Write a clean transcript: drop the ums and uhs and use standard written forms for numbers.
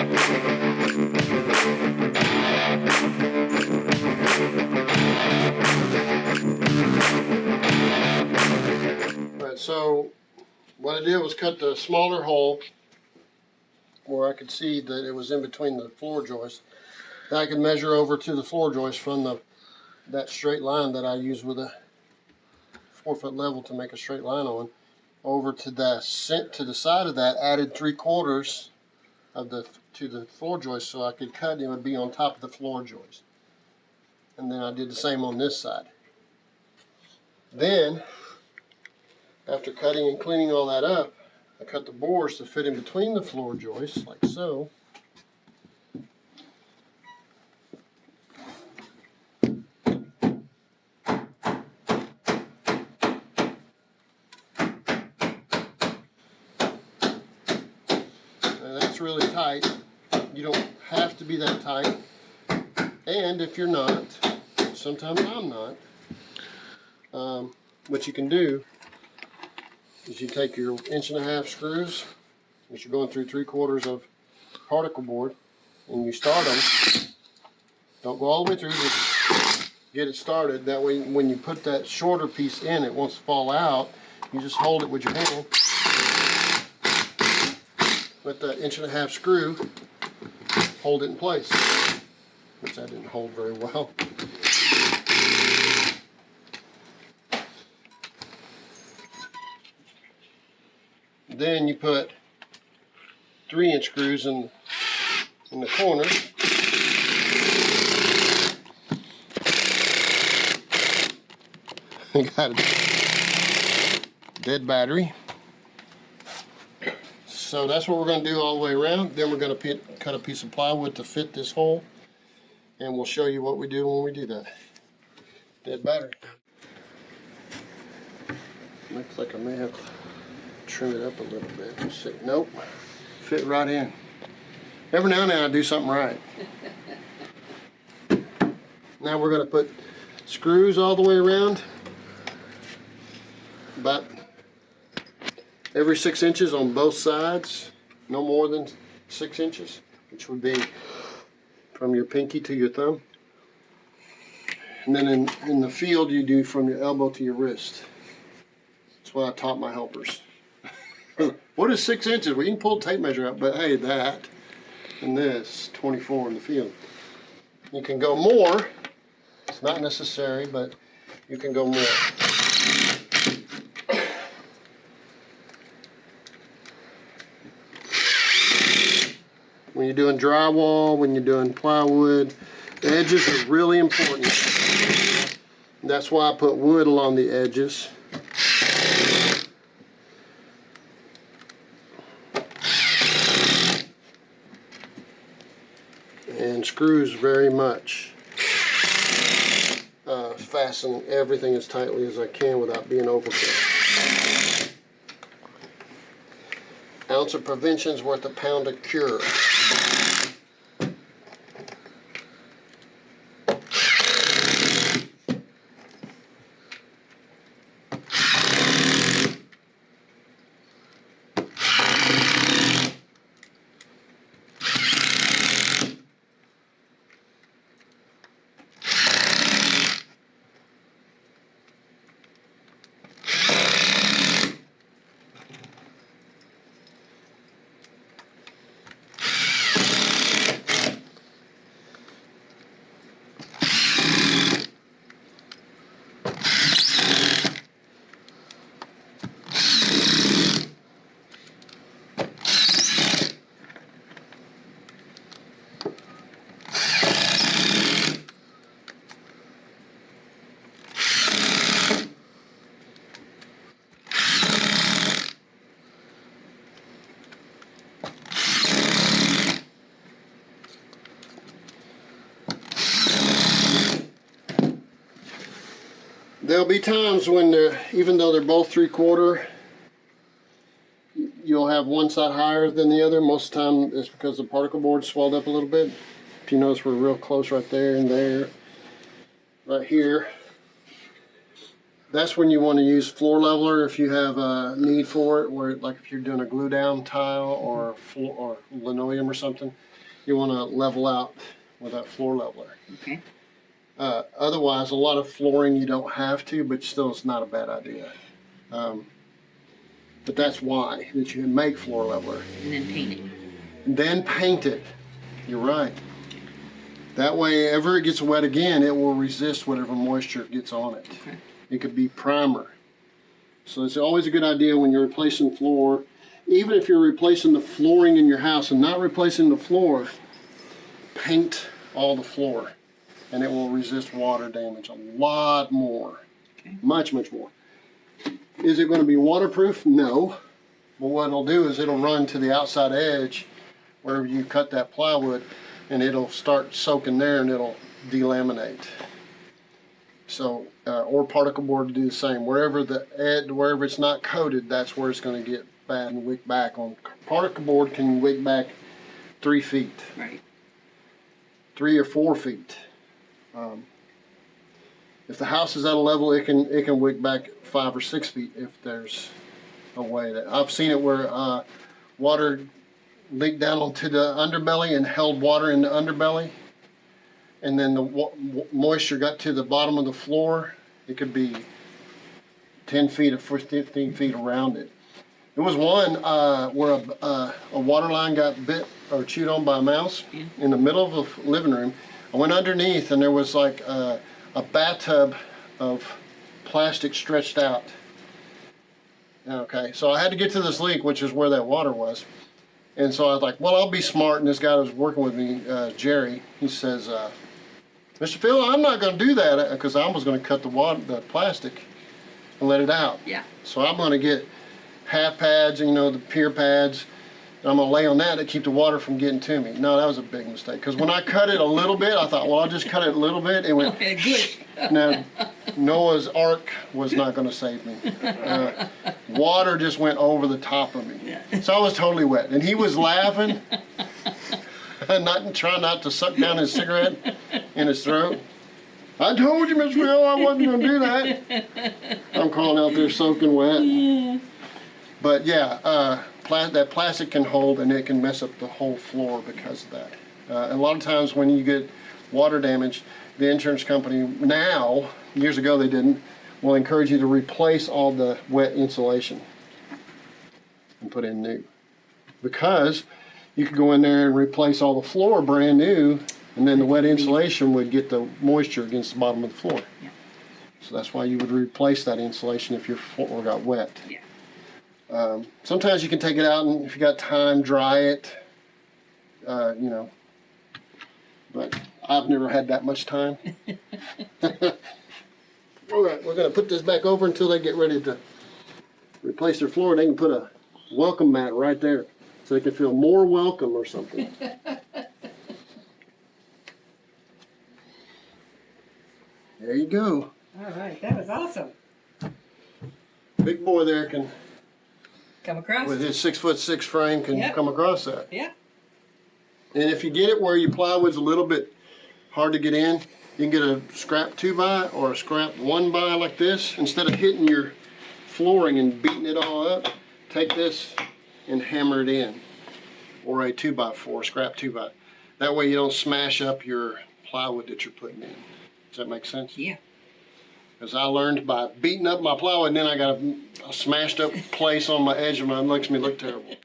Alright, so what I did was cut the smaller hole where I could see that it was in between the floor joists. Then I could measure over to the floor joist from that straight line that I use with a 4-foot level to make a straight line on, over to the side of that, added 3/4 to the floor joist so I could cut, and it would be on top of the floor joist. And then I did the same on this side. Then, after cutting and cleaning all that up, I cut the bores to fit in between the floor joists, like so. Now that's really tight. You don't have to be that tight. And if you're not, sometimes I'm not, what you can do is you take your 1.5" screws, which you're going through 3/4 of particle board, and you start them. Don't go all the way through, just get it started. That way when you put that shorter piece in, it won't fall out. You just hold it with your hand. Let that 1.5" screw hold it in place, which I didn't hold very well. Then you put 3" screws in the corner. I got a dead battery. So that's what we're going to do all the way around. Then we're going to cut a piece of plywood to fit this hole, and we'll show you what we do when we do that. Dead battery. Looks like I may have to trim it up a little bit. Let's see. Nope. Fit right in. Every now and then I do something right. Now we're going to put screws all the way around, about every 6 inches on both sides, no more than 6 inches, which would be from your pinky to your thumb. And then in the field you do from your elbow to your wrist. That's what I taught my helpers. What is 6 inches? Well, you can pull the tape measure out, but hey, that and this, 24 in the field. You can go more. It's not necessary, but you can go more. When you're doing drywall, when you're doing plywood, the edges are really important. That's why I put wood along the edges. And screws very much. Fasten everything as tightly as I can without being overkill. Ounce of prevention's worth a pound of cure. There'll be times when even though they're both 3/4, you'll have one side higher than the other. Most of the time it's because the particle board swelled up a little bit. If you notice, we're real close right there and there. Right here, That's when you want to use floor leveler if you have a need for it, where like if you're doing a glue down tile or floor or linoleum or something, you want to level out with that floor leveler. Okay. Otherwise, a lot of flooring you don't have to, but still it's not a bad idea. But that's why that you can make floor leveler. And then paint it. And then paint it. You're right. That way, ever it gets wet again, it will resist whatever moisture gets on it. Okay. It could be primer. So it's always a good idea when you're replacing floor, even if you're replacing the flooring in your house and not replacing the floor, paint all the floor and it will resist water damage a lot more. Okay. Much, much more. Is it going to be waterproof? No. But what it'll do is it'll run to the outside edge wherever you cut that plywood, and it'll start soaking there and it'll delaminate. So, or particle board to do the same. Wherever the edge, wherever it's not coated, that's where it's going to get bad and wick back. On particle board can wick back 3 feet. Right. 3 or 4 feet. If the house is at a level, it can wick back 5 or 6 feet if there's a way that I've seen it where water leaked down onto the underbelly and held water in the underbelly, and then the moisture got to the bottom of the floor. It could be 10 feet or 15 feet around it. There was one where a water line got bit or chewed on by a mouse in the middle of the living room. I went underneath and there was like a bathtub of plastic stretched out. Okay, so I had to get to this leak, which is where that water was. And so I was like, well, I'll be smart. And this guy that was working with me, Jerry, he says, Mr. Phil, I'm not going to do that because I was going to cut the plastic and let it out. Yeah. So I'm going to get half pads, you know, the pier pads, and I'm going to lay on that to keep the water from getting to me. No, that was a big mistake because when I cut it a little bit, I thought, well, I'll just cut it a little bit. It went, Okay, good. Now, Noah's Ark was not going to save me. Water just went over the top of me. Yeah. So I was totally wet. And he was laughing, trying not to suck down his cigarette in his throat. I told you, Mr. Phil, I wasn't going to do that. I'm crawling out there soaking wet. Yeah. But yeah, that plastic can hold and it can mess up the whole floor because of that. And a lot of times when you get water damage, the insurance company now, years ago they didn't, will encourage you to replace all the wet insulation and put in new. Because you could go in there and replace all the floor brand new, and then the wet insulation would get the moisture against the bottom of the floor. Yeah. So that's why you would replace that insulation if your floor got wet. Yeah. Sometimes you can take it out and if you got time, dry it, you know, but I've never had that much time. All right, we're going to put this back over until they get ready to replace their floor. They can put a welcome mat right there so they can feel more welcome or something. There you go. All right, that was awesome. Big boy there can, Come across? with his 6'6" frame, can Yep. come across that. Yeah. And if you get it where your plywood's a little bit hard to get in, you can get a scrap 2x or a scrap 1x like this. Instead of hitting your flooring and beating it all up, take this and hammer it in. Or a 2x4, scrap 2x. That way you don't smash up your plywood that you're putting in. Does that make sense? Yeah. Because I learned by beating up my plywood, and then I got a smashed up place on my edge of mine. It makes me look terrible.